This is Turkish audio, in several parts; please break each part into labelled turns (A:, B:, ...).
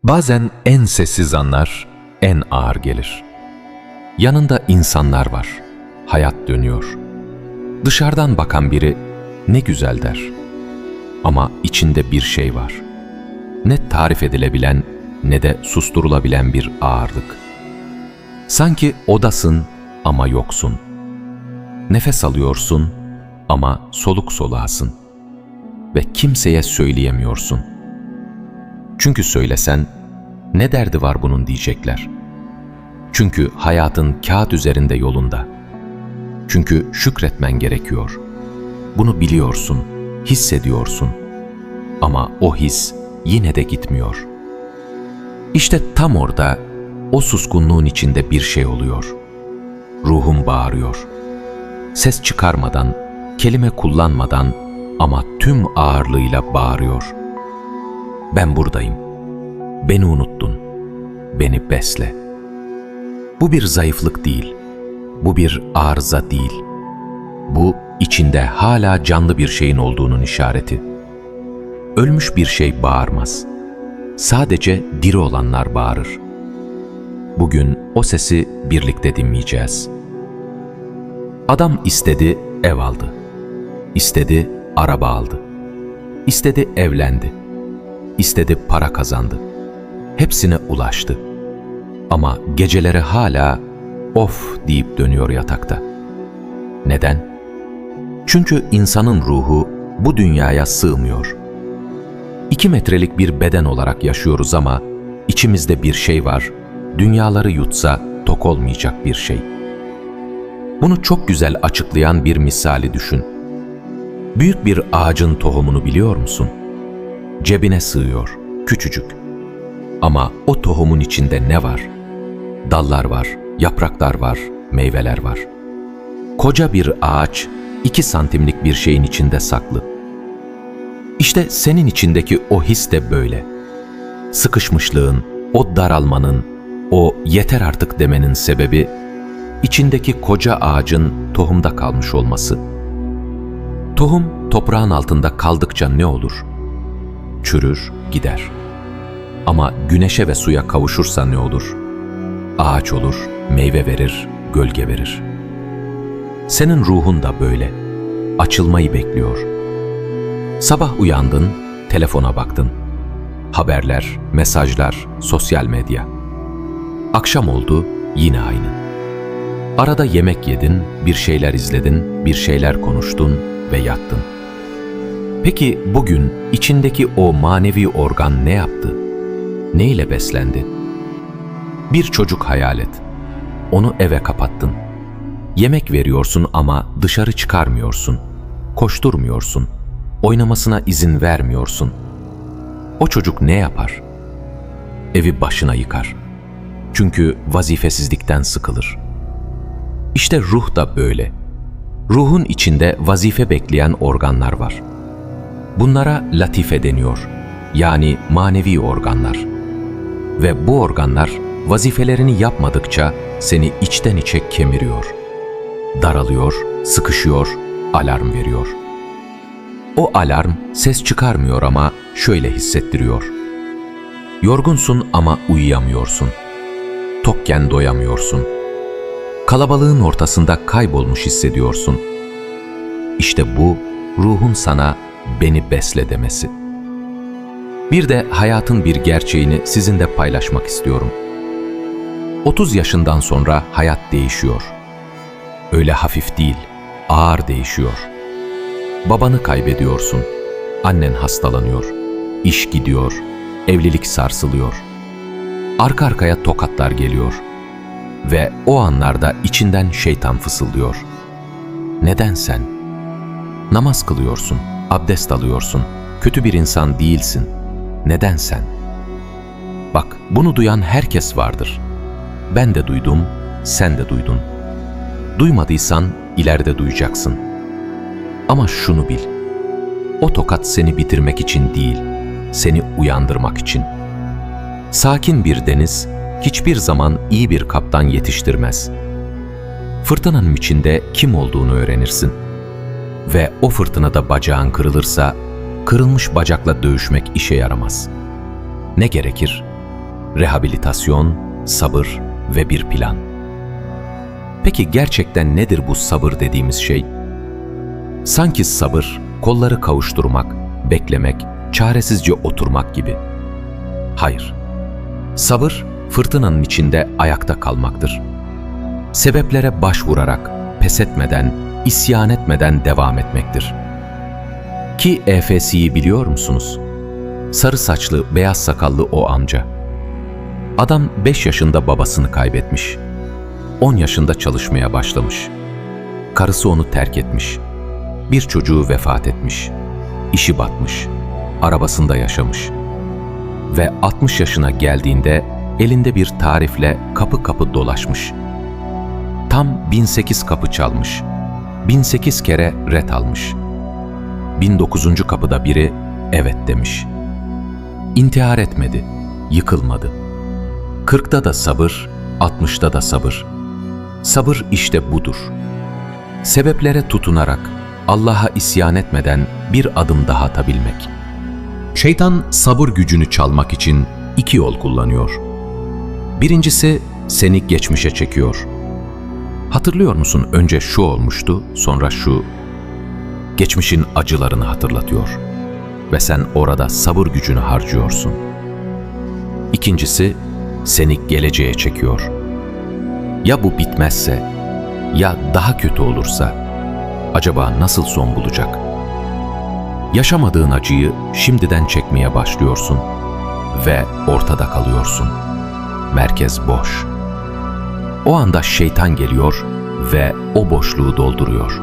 A: Bazen en sessiz anlar en ağır gelir. Yanında insanlar var, hayat dönüyor. Dışarıdan bakan biri ne güzel der. Ama içinde bir şey var. Ne tarif edilebilen ne de susturulabilen bir ağırlık. Sanki odasın ama yoksun. Nefes alıyorsun ama soluk soluğasın. Ve kimseye söyleyemiyorsun. Çünkü söylesen, ne derdi var bunun diyecekler. Çünkü hayatın kağıt üzerinde yolunda. Çünkü şükretmen gerekiyor. Bunu biliyorsun, hissediyorsun. Ama o his yine de gitmiyor. İşte tam orada, o suskunluğun içinde bir şey oluyor. Ruhum bağırıyor. Ses çıkarmadan, kelime kullanmadan ama tüm ağırlığıyla bağırıyor. Ben buradayım. Beni unuttun. Beni besle. Bu bir zayıflık değil. Bu bir arıza değil. Bu içinde hala canlı bir şeyin olduğunun işareti. Ölmüş bir şey bağırmaz. Sadece diri olanlar bağırır. Bugün o sesi birlikte dinleyeceğiz. Adam istedi, ev aldı. İstedi, araba aldı. İstedi, evlendi. İstedi, para kazandı. Hepsine ulaştı. Ama geceleri hala of deyip dönüyor yatakta. Neden? Çünkü insanın ruhu bu dünyaya sığmıyor. 2 metrelik bir beden olarak yaşıyoruz ama içimizde bir şey var, dünyaları yutsa tok olmayacak bir şey. Bunu çok güzel açıklayan bir misali düşün. Büyük bir ağacın tohumunu biliyor musun? Cebine sığıyor, küçücük. Ama o tohumun içinde ne var? Dallar var, yapraklar var, meyveler var. Koca bir ağaç 2 santimlik bir şeyin içinde saklı. İşte senin içindeki o his de böyle. Sıkışmışlığın, o daralmanın, o yeter artık demenin sebebi içindeki koca ağacın tohumda kalmış olması. Tohum toprağın altında kaldıkça ne olur? Çürür, gider. Ama güneşe ve suya kavuşursa ne olur? Ağaç olur, meyve verir, gölge verir. Senin ruhun da böyle. Açılmayı bekliyor. Sabah uyandın, telefona baktın. Haberler, mesajlar, sosyal medya. Akşam oldu, yine aynı. Arada yemek yedin, bir şeyler izledin, bir şeyler konuştun ve yattın. Peki bugün içindeki o manevi organ ne yaptı? Ne ile beslendi? Bir çocuk hayal et. Onu eve kapattın. Yemek veriyorsun ama dışarı çıkarmıyorsun. Koşturmuyorsun. Oynamasına izin vermiyorsun. O çocuk ne yapar? Evi başına yıkar. Çünkü vazifesizlikten sıkılır. İşte ruh da böyle. Ruhun içinde vazife bekleyen organlar var. Bunlara latife deniyor. Yani manevi organlar. Ve bu organlar vazifelerini yapmadıkça seni içten içe kemiriyor. Daralıyor, sıkışıyor, alarm veriyor. O alarm ses çıkarmıyor ama şöyle hissettiriyor. Yorgunsun ama uyuyamıyorsun. Tokken doyamıyorsun. Kalabalığın ortasında kaybolmuş hissediyorsun. İşte bu ruhun sana beni besle demesi. Bir de hayatın bir gerçeğini sizinle paylaşmak istiyorum. 30 yaşından sonra hayat değişiyor. Öyle hafif değil, ağır değişiyor. Babanı kaybediyorsun, annen hastalanıyor, iş gidiyor, evlilik sarsılıyor. Arka arkaya tokatlar geliyor. Ve o anlarda içinden şeytan fısıldıyor. Neden sen? Namaz kılıyorsun, abdest alıyorsun, kötü bir insan değilsin. Neden sen? Bak, bunu duyan herkes vardır. Ben de duydum, sen de duydun. Duymadıysan ileride duyacaksın. Ama şunu bil. O tokat seni bitirmek için değil, seni uyandırmak için. Sakin bir deniz hiçbir zaman iyi bir kaptan yetiştirmez. Fırtınanın içinde kim olduğunu öğrenirsin. Ve o fırtınada bacağın kırılırsa, kırılmış bacakla dövüşmek işe yaramaz. Ne gerekir? rehabilitasyon, sabır ve bir plan. Peki gerçekten nedir bu sabır dediğimiz şey? Sanki sabır, kolları kavuşturmak, beklemek, çaresizce oturmak gibi. Hayır. Sabır, fırtınanın içinde ayakta kalmaktır. Sebeplere başvurarak, pes etmeden, isyan etmeden devam etmektir. Ki EFS'yi biliyor musunuz? Sarı saçlı, beyaz sakallı o amca. Adam 5 yaşında babasını kaybetmiş. 10 yaşında çalışmaya başlamış. Karısı onu terk etmiş. Bir çocuğu vefat etmiş. İşi batmış. Arabasında yaşamış. Ve 60 yaşına geldiğinde elinde bir tarifle kapı kapı dolaşmış. Tam 1008 kapı çalmış. 1008 kere ret almış. 1009. kapıda biri evet demiş. İntihar etmedi, yıkılmadı. 40'da da sabır, 60'da da sabır. Sabır işte budur. Sebeplere tutunarak, Allah'a isyan etmeden bir adım daha atabilmek. Şeytan sabır gücünü çalmak için 2 yol kullanıyor. Birincisi seni geçmişe çekiyor. Hatırlıyor musun? Önce şu olmuştu, sonra şu. Geçmişin acılarını hatırlatıyor. Ve sen orada sabır gücünü harcıyorsun. İkincisi seni geleceğe çekiyor. Ya bu bitmezse, ya daha kötü olursa, acaba nasıl son bulacak? Yaşamadığın acıyı şimdiden çekmeye başlıyorsun ve ortada kalıyorsun. Merkez boş. O anda şeytan geliyor ve o boşluğu dolduruyor.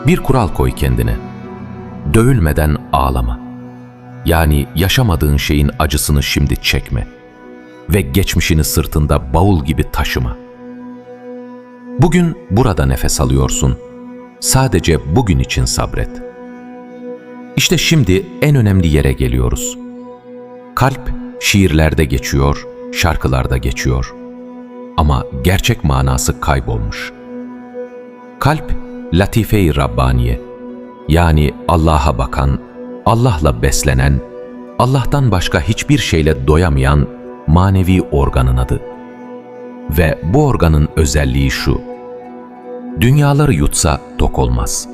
A: Bir kural koy kendine. Dövülmeden ağlama. Yani yaşamadığın şeyin acısını şimdi çekme ve geçmişini sırtında bavul gibi taşıma. Bugün burada nefes alıyorsun. Sadece bugün için sabret. İşte şimdi en önemli yere geliyoruz. Kalp şiirlerde geçiyor, şarkılarda geçiyor. Ama gerçek manası kaybolmuş. Kalp, latife-i Rabbaniye, yani Allah'a bakan, Allah'la beslenen, Allah'tan başka hiçbir şeyle doyamayan manevi organın adı. Ve bu organın özelliği şu: dünyaları yutsa tok olmaz.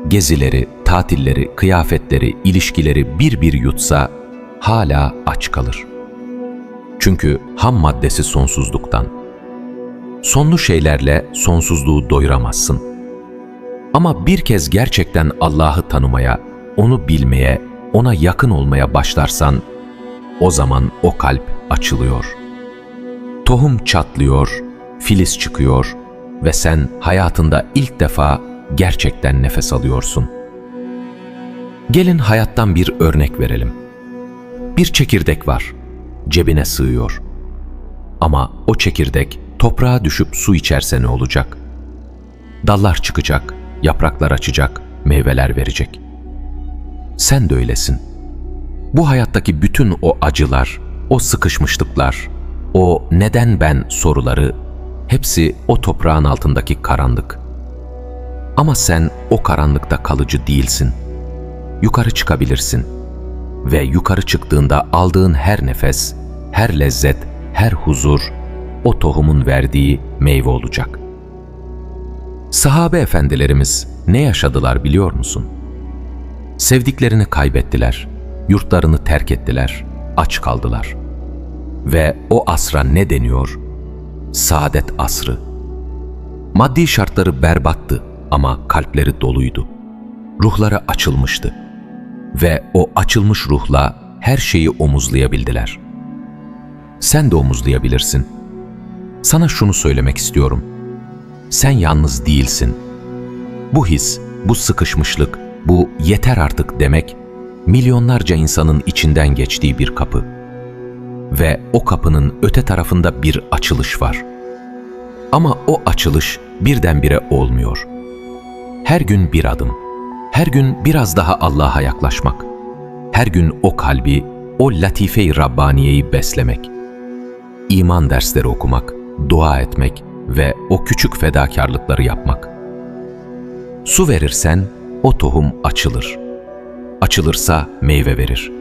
A: Gezileri, tatilleri, kıyafetleri, ilişkileri bir bir yutsa hala aç kalır. Çünkü ham maddesi sonsuzluktan. Sonlu şeylerle sonsuzluğu doyuramazsın. Ama bir kez gerçekten Allah'ı tanımaya, onu bilmeye, ona yakın olmaya başlarsan, o zaman o kalp açılıyor. Tohum çatlıyor, filiz çıkıyor ve sen hayatında ilk defa gerçekten nefes alıyorsun. Gelin hayattan bir örnek verelim. Bir çekirdek var, cebine sığıyor. Ama o çekirdek toprağa düşüp su içerse ne olacak? Dallar çıkacak, yapraklar açacak, meyveler verecek. Sen de öylesin. Bu hayattaki bütün o acılar, o sıkışmışlıklar, o neden ben soruları, hepsi o toprağın altındaki karanlık. Ama sen o karanlıkta kalıcı değilsin. Yukarı çıkabilirsin. Ve yukarı çıktığında aldığın her nefes, her lezzet, her huzur, o tohumun verdiği meyve olacak. Sahabe efendilerimiz ne yaşadılar biliyor musun? Sevdiklerini kaybettiler, yurtlarını terk ettiler, aç kaldılar. Ve o asra ne deniyor? Saadet asrı. Maddi şartları berbattı ama kalpleri doluydu. Ruhları açılmıştı. Ve o açılmış ruhla her şeyi omuzlayabildiler. Sen de omuzlayabilirsin. Sana şunu söylemek istiyorum. Sen yalnız değilsin. Bu his, bu sıkışmışlık, bu yeter artık demek, milyonlarca insanın içinden geçtiği bir kapı. Ve o kapının öte tarafında bir açılış var. Ama o açılış birdenbire olmuyor. Her gün bir adım, her gün biraz daha Allah'a yaklaşmak, her gün o kalbi, o latife-i Rabbaniye'yi beslemek, iman dersleri okumak, dua etmek ve o küçük fedakarlıkları yapmak. Su verirsen o tohum açılır. Açılırsa meyve verir.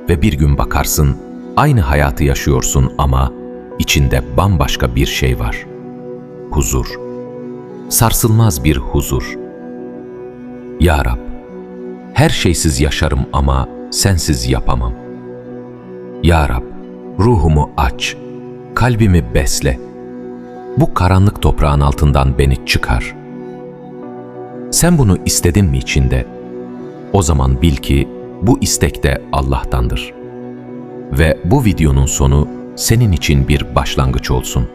A: Ve bir gün bakarsın Aynı hayatı yaşıyorsun ama içinde bambaşka bir şey var. Huzur. Sarsılmaz bir huzur. Ya Rab, her şeysiz yaşarım ama sensiz yapamam. Ya Rab, ruhumu aç, kalbimi besle. Bu karanlık toprağın altından beni çıkar. Sen bunu istedin mi içinde? O zaman bil ki bu istek de Allah'tandır. Ve bu videonun sonu senin için bir başlangıç olsun.